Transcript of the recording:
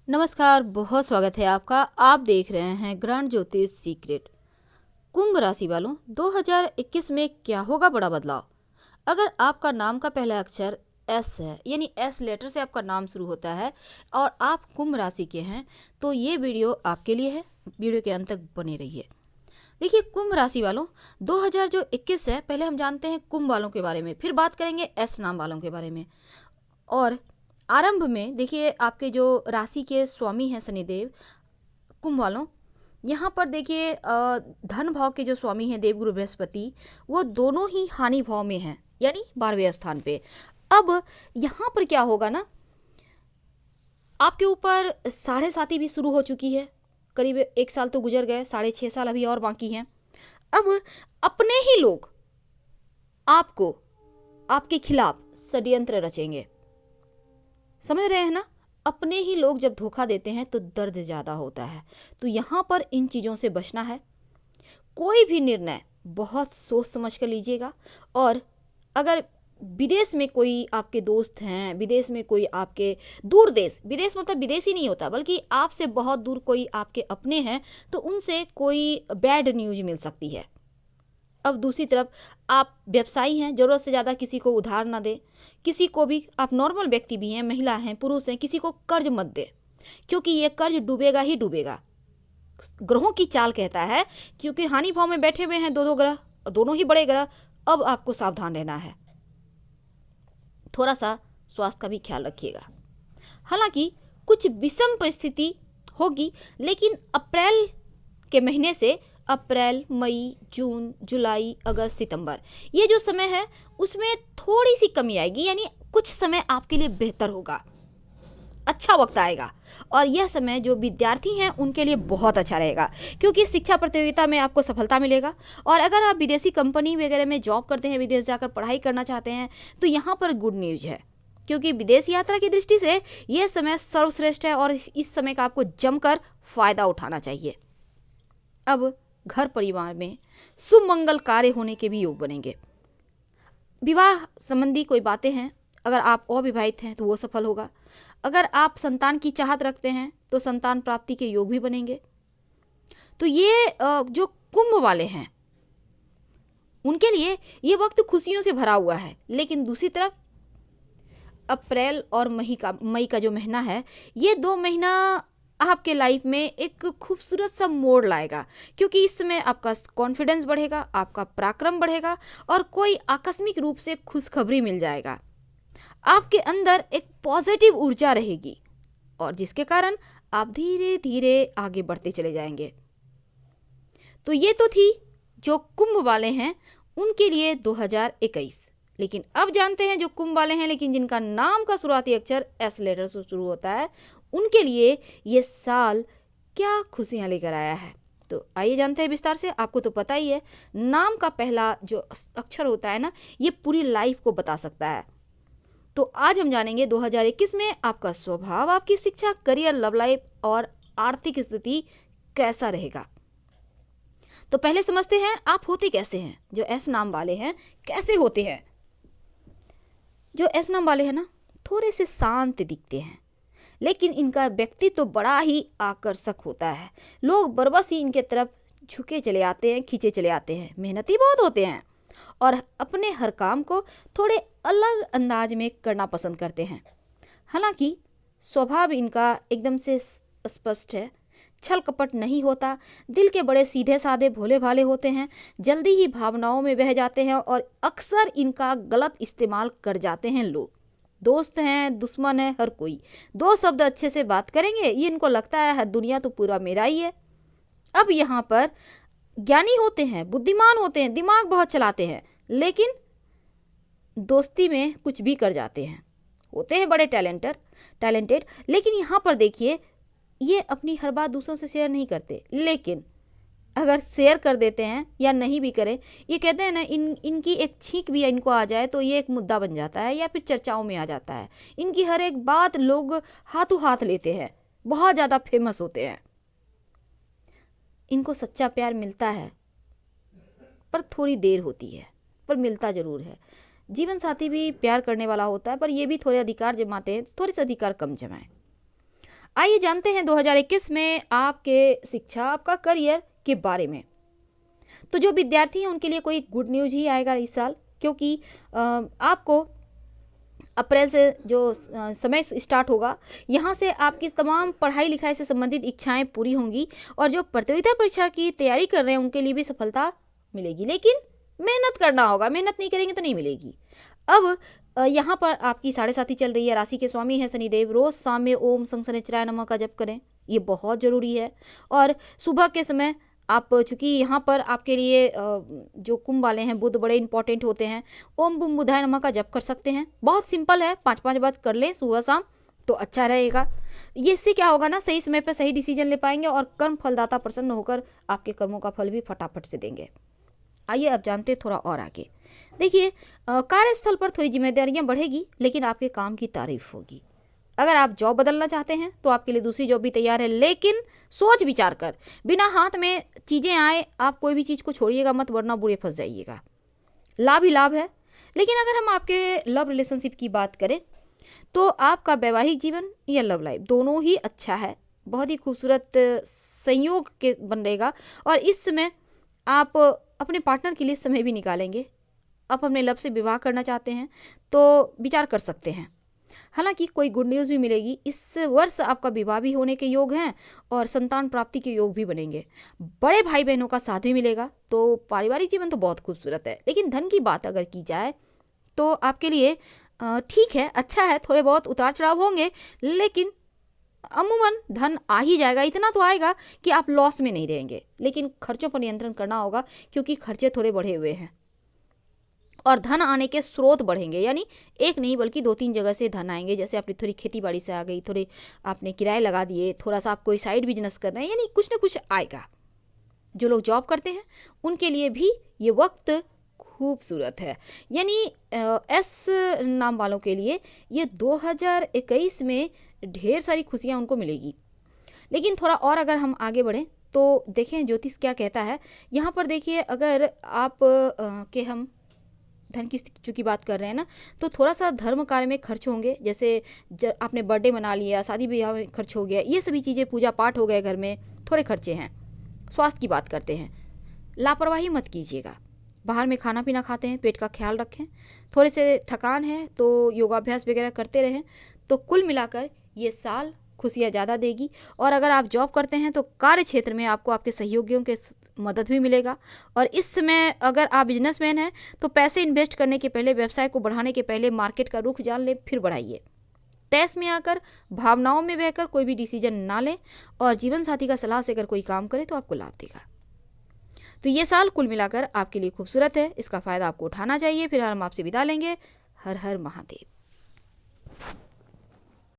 नमस्कार, बहुत स्वागत है आपका। आप देख रहे हैं ग्रहण ज्योतिष सीक्रेट। कुंभ राशि वालों, 2021 में क्या होगा बड़ा बदलाव। अगर आपका नाम का पहला अक्षर एस है, यानी एस लेटर से आपका नाम शुरू होता है और आप कुंभ राशि के हैं, तो ये वीडियो आपके लिए है। वीडियो के अंत तक बने रहिए। देखिए कुंभ राशि वालों, 2021 है, पहले हम जानते हैं कुंभ वालों के बारे में, फिर बात करेंगे एस नाम वालों के बारे में। और आरंभ में देखिए आपके जो राशि के स्वामी हैं शनिदेव, कुंभ वालों, यहाँ पर देखिए धन भाव के जो स्वामी हैं देवगुरु बृहस्पति, वो दोनों ही हानि भाव में हैं, यानी 12वें स्थान पे। अब यहाँ पर क्या होगा ना, आपके ऊपर साढ़े साती भी शुरू हो चुकी है। करीब 1 साल तो गुजर गए, 6.5 साल अभी और बाकी हैं। अब अपने ही लोग आपको, आपके खिलाफ षड्यंत्र रचेंगे। समझ रहे हैं ना, अपने ही लोग जब धोखा देते हैं तो दर्द ज़्यादा होता है। तो यहाँ पर इन चीज़ों से बचना है। कोई भी निर्णय बहुत सोच समझ कर लीजिएगा। और अगर विदेश में कोई आपके दोस्त हैं, विदेश में कोई आपके दूर देश, विदेश मतलब विदेश ही नहीं होता बल्कि आपसे बहुत दूर कोई आपके अपने हैं, तो उनसे कोई बैड न्यूज मिल सकती है। अब दूसरी तरफ आप व्यवसायी हैं, ज़रूरत से ज़्यादा किसी को उधार ना दें। किसी को भी, आप नॉर्मल व्यक्ति भी हैं, महिला हैं, पुरुष हैं, किसी को कर्ज मत दें, क्योंकि ये कर्ज डूबेगा ही डूबेगा। ग्रहों की चाल कहता है, क्योंकि हानि भाव में बैठे हुए हैं दो ग्रह, दोनों ही बड़े ग्रह। अब आपको सावधान रहना है, थोड़ा सा स्वास्थ्य का भी ख्याल रखिएगा। हालांकि कुछ विषम परिस्थिति होगी, लेकिन अप्रैल के महीने से अप्रैल, मई, जून, जुलाई, अगस्त, सितंबर, ये जो समय है उसमें थोड़ी सी कमी आएगी, यानी कुछ समय आपके लिए बेहतर होगा, अच्छा वक्त आएगा। और यह समय जो विद्यार्थी हैं उनके लिए बहुत अच्छा रहेगा, क्योंकि शिक्षा प्रतियोगिता में आपको सफलता मिलेगा। और अगर आप विदेशी कंपनी वगैरह में जॉब करते हैं, विदेश जाकर पढ़ाई करना चाहते हैं, तो यहाँ पर गुड न्यूज है, क्योंकि विदेश यात्रा की दृष्टि से यह समय सर्वश्रेष्ठ है और इस समय का आपको जमकर फायदा उठाना चाहिए। अब घर परिवार में शुभ मंगल कार्य होने के भी योग बनेंगे। विवाह संबंधी कोई बातें हैं, अगर आप अविवाहित हैं तो वो सफल होगा। अगर आप संतान की चाहत रखते हैं तो संतान प्राप्ति के योग भी बनेंगे। तो ये जो कुंभ वाले हैं उनके लिए ये वक्त खुशियों से भरा हुआ है। लेकिन दूसरी तरफ अप्रैल और मई का जो महीना है, ये 2 महीना आपके लाइफ में एक खूबसूरत सा मोड़ लाएगा, क्योंकि इस समय आपका कॉन्फिडेंस बढ़ेगा, आपका पराक्रम बढ़ेगा और कोई आकस्मिक रूप से खुशखबरी मिल जाएगा। आपके अंदर एक पॉजिटिव ऊर्जा रहेगी और जिसके कारण आप धीरे धीरे आगे बढ़ते चले जाएंगे। तो ये तो थी जो कुंभ वाले हैं उनके लिए 2021। लेकिन अब जानते हैं जो कुंभ वाले हैं लेकिन जिनका नाम का शुरुआती अक्षर एस लेटर से शुरू होता है, उनके लिए ये साल क्या खुशियां लेकर आया है। तो आइए जानते हैं विस्तार से। आपको तो पता ही है, नाम का पहला जो अक्षर होता है ना, ये पूरी लाइफ को बता सकता है। तो आज हम जानेंगे 2021 में आपका स्वभाव, आपकी शिक्षा, करियर, लव लाइफ और आर्थिक स्थिति कैसा रहेगा। तो पहले समझते हैं आप होते कैसे हैं। जो एस नाम वाले हैं कैसे होते हैं। जो एस नाम वाले हैं ना, थोड़े से शांत दिखते हैं, लेकिन इनका व्यक्तित्व तो बड़ा ही आकर्षक होता है। लोग बरबस ही इनके तरफ झुके चले आते हैं, खींचे चले आते हैं। मेहनती बहुत होते हैं और अपने हर काम को थोड़े अलग अंदाज में करना पसंद करते हैं। हालांकि स्वभाव इनका एकदम से स्पष्ट है, छल कपट नहीं होता। दिल के बड़े सीधे साधे भोले भाले होते हैं, जल्दी ही भावनाओं में बह जाते हैं और अक्सर इनका गलत इस्तेमाल कर जाते हैं लोग। दोस्त हैं, दुश्मन है, हर कोई 2 शब्द अच्छे से बात करेंगे, ये इनको लगता है हर दुनिया तो पूरा मेरा ही है। अब यहाँ पर ज्ञानी होते हैं, बुद्धिमान होते हैं, दिमाग बहुत चलाते हैं, लेकिन दोस्ती में कुछ भी कर जाते हैं। होते हैं बड़े टैलेंटेड, लेकिन यहाँ पर देखिए ये अपनी हर बात दूसरों से शेयर नहीं करते। लेकिन अगर शेयर कर देते हैं या नहीं भी करें, ये कहते हैं ना, इनकी एक छींक भी इनको आ जाए तो ये एक मुद्दा बन जाता है या फिर चर्चाओं में आ जाता है। इनकी हर एक बात लोग हाथों हाथ लेते हैं, बहुत ज़्यादा फेमस होते हैं। इनको सच्चा प्यार मिलता है पर थोड़ी देर होती है, पर मिलता ज़रूर है। जीवन साथी भी प्यार करने वाला होता है, पर ये भी थोड़े अधिकार जमाते हैं, थोड़े से अधिकार कम जमाएं। आइए जानते हैं 2021 में आपके शिक्षा, आपका करियर के बारे में। तो जो विद्यार्थी हैं उनके लिए कोई गुड न्यूज़ ही आएगा इस साल, क्योंकि आपको अप्रैल से जो समय स्टार्ट होगा, यहाँ से आपकी तमाम पढ़ाई लिखाई से संबंधित इच्छाएं पूरी होंगी और जो प्रतियोगिता परीक्षा की तैयारी कर रहे हैं उनके लिए भी सफलता मिलेगी। लेकिन मेहनत करना होगा, मेहनत नहीं करेंगे तो नहीं मिलेगी। अब यहाँ पर आपकी 7.5 चल रही है, राशि के स्वामी है शनिदेव। रोज शाम में ओम संग शनिचराय नमः का जप करें, ये बहुत ज़रूरी है। और सुबह के समय आप, चूँकि यहाँ पर आपके लिए जो कुंभ वाले हैं बुध बड़े इंपॉर्टेंट होते हैं, ओम बुम बुधाय नमः का जप कर सकते हैं। बहुत सिंपल है, 5-5 बार कर लें सुबह शाम तो अच्छा रहेगा। ये इससे क्या होगा ना, सही समय पर सही डिसीजन ले पाएंगे और कर्म फलदाता प्रसन्न होकर आपके कर्मों का फल भी फटाफट से देंगे। आइए अब जानते हैं थोड़ा और आगे। देखिए, कार्यस्थल पर थोड़ी जिम्मेदारियां बढ़ेगी लेकिन आपके काम की तारीफ होगी। अगर आप जॉब बदलना चाहते हैं तो आपके लिए दूसरी जॉब भी तैयार है, लेकिन सोच विचार कर, बिना हाथ में चीज़ें आए आप कोई भी चीज़ को छोड़िएगा मत, वरना बुरे फंस जाइएगा। लाभ ही लाभ है। लेकिन अगर हम आपके लव रिलेशनशिप की बात करें तो आपका वैवाहिक जीवन या लव लाइफ दोनों ही अच्छा है, बहुत ही खूबसूरत संयोग के बन रहेगा। और इस समय आप अपने पार्टनर के लिए समय भी निकालेंगे। आप अपने लव से विवाह करना चाहते हैं तो विचार कर सकते हैं। हालांकि कोई गुड न्यूज़ भी मिलेगी, इस वर्ष आपका विवाह भी होने के योग हैं और संतान प्राप्ति के योग भी बनेंगे। बड़े भाई बहनों का साथ भी मिलेगा, तो पारिवारिक जीवन तो बहुत खूबसूरत है। लेकिन धन की बात अगर की जाए तो आपके लिए ठीक है, अच्छा है। थोड़े बहुत उतार चढ़ाव होंगे लेकिन अमूमन धन आ ही जाएगा। इतना तो आएगा कि आप लॉस में नहीं रहेंगे। लेकिन खर्चों पर नियंत्रण करना होगा, क्योंकि खर्चे थोड़े बढ़े हुए हैं और धन आने के स्रोत बढ़ेंगे। यानी एक नहीं बल्कि 2-3 जगह से धन आएंगे। जैसे आपने थोड़ी खेती बाड़ी से आ गई, थोड़े आपने किराए लगा दिए, थोड़ा सा आप कोई साइड बिजनेस कर रहे हैं, यानी कुछ ना कुछ आएगा। जो लोग जॉब करते हैं उनके लिए भी ये वक्त खूबसूरत है। यानी एस नाम वालों के लिए ये 2021 में ढेर सारी खुशियाँ उनको मिलेगी। लेकिन थोड़ा और अगर हम आगे बढ़ें तो देखें ज्योतिष क्या कहता है। यहाँ पर देखिए, अगर आप के हम धन की चूँकि बात कर रहे हैं ना, तो थोड़ा सा धर्म कार्य में खर्च होंगे। जैसे आपने बर्थडे मना लिया, शादी ब्याह में खर्च हो गया, ये सभी चीज़ें, पूजा पाठ हो गए, घर में थोड़े खर्चे हैं। स्वास्थ्य की बात करते हैं, लापरवाही मत कीजिएगा। बाहर में खाना पीना खाते हैं, पेट का ख्याल रखें। थोड़े से थकान है तो योगाभ्यास वगैरह करते रहें। तो कुल मिलाकर ये साल खुशियाँ ज़्यादा देगी। और अगर आप जॉब करते हैं तो कार्य क्षेत्र में आपको आपके सहयोगियों के मदद भी मिलेगा। और इस समय अगर आप बिजनेसमैन हैं तो पैसे इन्वेस्ट करने के पहले, व्यवसाय को बढ़ाने के पहले मार्केट का रुख जान लें, फिर बढ़ाइए। तैस में आकर, भावनाओं में बहकर कोई भी डिसीजन ना लें और जीवन साथी का सलाह से अगर कोई काम करे तो आपको लाभ देगा। तो ये साल कुल मिलाकर आपके लिए खूबसूरत है, इसका फ़ायदा आपको उठाना चाहिए। फिर हम आपसे विदा लेंगे। हर हर महादेव।